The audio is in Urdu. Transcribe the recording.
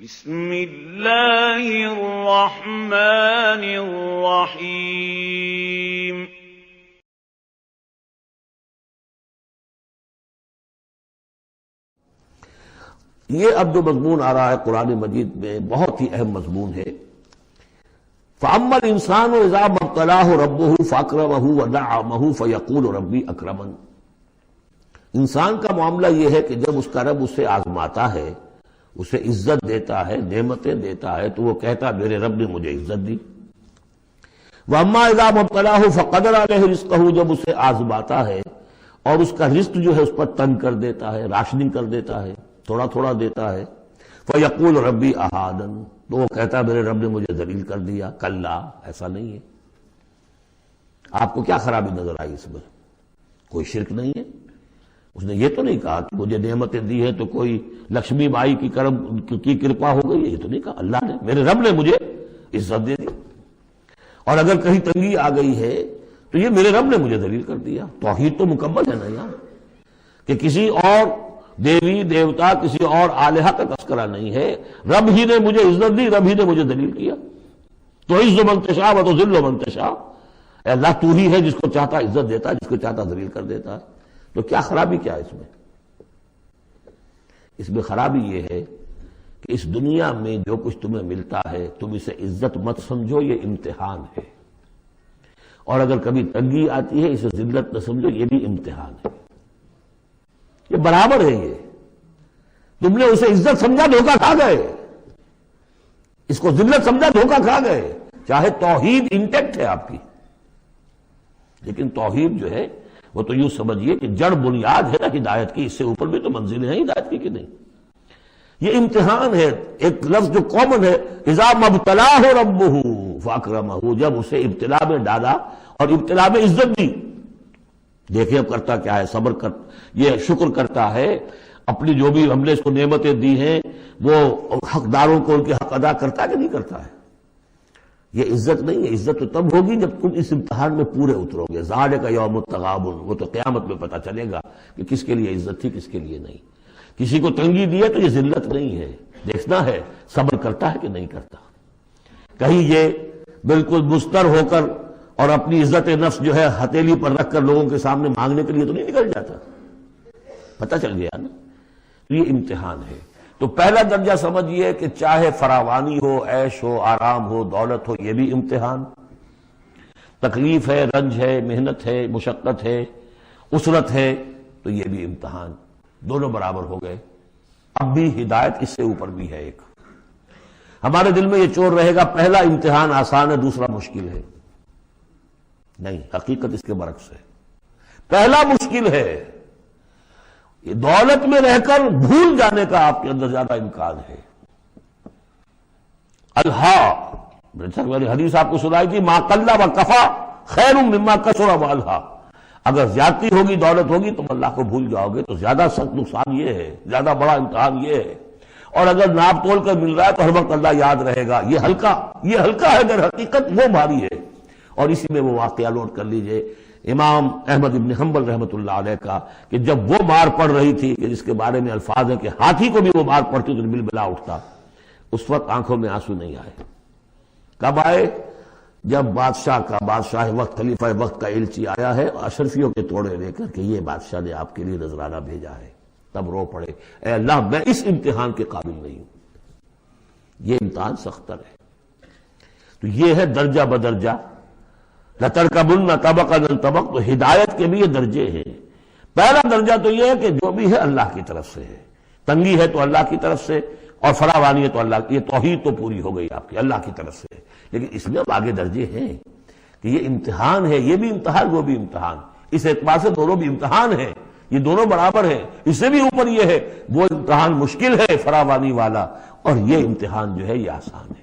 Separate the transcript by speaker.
Speaker 1: بسم اللہ الرحمن الرحیم
Speaker 2: یہ اب جو مضمون آ رہا ہے قرآن مجید میں بہت ہی اہم مضمون ہے۔ فَأَمَّا الْإِنسَانُ إِذَا مَا ابْتَلَاهُ رَبُّهُ فَأَكْرَمَهُ وَنَعَّمَهُ فَيَقُولُ رَبِّي أَكْرَمَنِ۔ انسان کا معاملہ یہ ہے کہ جب اس کا رب اسے آزماتا ہے، اسے عزت دیتا ہے، نعمتیں دیتا ہے، تو وہ کہتا ہے میرے رب نے مجھے عزت دی۔ وَأَمَّا إِذَا مَا ابْتَلَاهُ فَقَدَرَ عَلَيْهِ رِزْقَهُ، جب اسے آزماتا ہے اور اس کا رزق جو ہے اس پر تنگ کر دیتا ہے، راشننگ کر دیتا ہے، تھوڑا تھوڑا دیتا ہے، فَيَقُولُ رَبِّي أَهَانَنِ، تو وہ کہتا ہے میرے رب نے مجھے ذلیل کر دیا۔ کلا، ایسا نہیں ہے۔ آپ کو کیا خرابی نظر آئی اس میں؟ کوئی شرک نہیں ہے۔ اس نے یہ تو نہیں کہا کہ مجھے نعمتیں دی ہے تو کوئی لکشمی مائی کی کرپا ہو گئی، یہ تو نہیں کہا۔ اللہ نے، میرے رب نے مجھے عزت دے دی، اور اگر کہیں تنگی آ گئی ہے تو یہ میرے رب نے مجھے ذلیل کر دیا۔ توحید تو مکمل ہے نا یار، کہ کسی اور دیوی دیوتا، کسی اور الہہ کا تذکرہ نہیں ہے۔ رب ہی نے مجھے عزت دی، رب ہی نے مجھے ذلیل کیا۔ تو عز من تشاء و تذل من تشاء، اے اللہ تو ہی ہے جس کو چاہتا عزت دیتا ہے، جس کو چاہتا ذلیل کر دیتا ہے۔ تو کیا خرابی کیا ہے اس میں؟ اس میں خرابی یہ ہے کہ اس دنیا میں جو کچھ تمہیں ملتا ہے تم اسے عزت مت سمجھو، یہ امتحان ہے، اور اگر کبھی تنگی آتی ہے اسے ذلت نہ سمجھو، یہ بھی امتحان ہے۔ یہ برابر ہے۔ یہ تم نے اسے عزت سمجھا، دھوکہ کھا گئے، اس کو ذلت سمجھا، دھوکہ کھا گئے۔ چاہے توحید انٹیکٹ ہے آپ کی، لیکن توحید جو ہے وہ تو یوں سمجھیے کہ جڑ بنیاد ہے نا ہدایت کی، اس سے اوپر بھی تو منزلیں ہیں ہدایت کی کہ نہیں۔ یہ امتحان ہے۔ ایک لفظ جو کامن ہے، اذا ما ابتلاہ ربہ فاکرمہ، جب اسے ابتلا میں ڈالا اور ابتلا میں عزت دی۔ دیکھیں اب کرتا کیا ہے، صبر کر، یہ شکر کرتا ہے، اپنی جو بھی ہم نے اس کو نعمتیں دی ہیں وہ حقداروں کو ان کے حق ادا کرتا ہے کہ نہیں کرتا ہے۔ یہ عزت نہیں ہے۔ عزت تو تب ہوگی جب تم اس امتحان میں پورے اترو گے۔ ذالک یوم التغابن، وہ تو قیامت میں پتہ چلے گا کہ کس کے لیے عزت تھی، کس کے لیے نہیں۔ کسی کو تنگی دی ہے تو یہ ذلت نہیں ہے، دیکھنا ہے صبر کرتا ہے کہ نہیں کرتا۔ کہیں یہ بالکل مستر ہو کر اور اپنی عزت نفس جو ہے ہتھیلی پر رکھ کر لوگوں کے سامنے مانگنے کے لیے تو نہیں نکل جاتا، پتہ چل گیا نا۔ تو یہ امتحان ہے۔ تو پہلا درجہ سمجھیے کہ چاہے فراوانی ہو، عیش ہو، آرام ہو، دولت ہو، یہ بھی امتحان۔ تکلیف ہے، رنج ہے، محنت ہے، مشقت ہے، اسرت ہے، تو یہ بھی امتحان۔ دونوں برابر ہو گئے۔ اب بھی ہدایت اس سے اوپر بھی ہے ایک۔ ہمارے دل میں یہ چور رہے گا پہلا امتحان آسان ہے، دوسرا مشکل ہے۔ نہیں، حقیقت اس کے برعکس ہے۔ پہلا مشکل ہے، یہ دولت میں رہ کر بھول جانے کا آپ کے اندر زیادہ امکان ہے۔ الہا، میں حدیث آپ کو سنائی تھی، ما قل و کفا خیر مما کثر و الہا۔ اگر زیادتی ہوگی، دولت ہوگی، تم اللہ کو بھول جاؤ گے تو زیادہ سخت نقصان یہ ہے، زیادہ بڑا امتحان یہ ہے۔ اور اگر ناپ تول کر مل رہا ہے تو ہر وقت اللہ یاد رہے گا، یہ ہلکا ہے، اگر حقیقت وہ بھاری ہے۔ اور اسی میں وہ واقعہ نوٹ کر لیجئے امام احمد ابن حنبل رحمۃ اللہ علیہ کا، کہ جب وہ مار پڑ رہی تھی کہ جس کے بارے میں الفاظ ہے کہ ہاتھی کو بھی وہ مار پڑتی تو بلبلا اٹھتا، اس وقت آنکھوں میں آنسو نہیں آئے۔ کب آئے؟ جب بادشاہ وقت، خلیفہ وقت کا ایلچی آیا ہے اشرفیوں کے توڑے لے کر کہ یہ بادشاہ نے آپ کے لیے نذرانہ بھیجا ہے، تب رو پڑے، اے اللہ میں اس امتحان کے قابل نہیں ہوں۔ یہ امتحان سختر ہے۔ تو یہ ہے درجہ بدرجہ، لَتَرْكَبُنَّ طَبَقًا عَنْ طَبَقٍ۔ تو ہدایت کے بھی یہ درجے ہیں۔ پہلا درجہ تو یہ ہے کہ جو بھی ہے اللہ کی طرف سے ہے، تنگی ہے تو اللہ کی طرف سے، اور فراوانی ہے تو اللہ کی، یہ توحید تو پوری ہو گئی آپ کی، اللہ کی طرف سے۔ لیکن اس میں اب آگے درجے ہیں کہ یہ امتحان ہے، یہ بھی امتحان، وہ بھی امتحان۔ اس اعتبار سے دونوں بھی امتحان ہیں، یہ دونوں برابر ہیں۔ اس سے بھی اوپر یہ ہے، وہ امتحان مشکل ہے فراوانی والا، اور یہ امتحان جو ہے یہ آسان ہے۔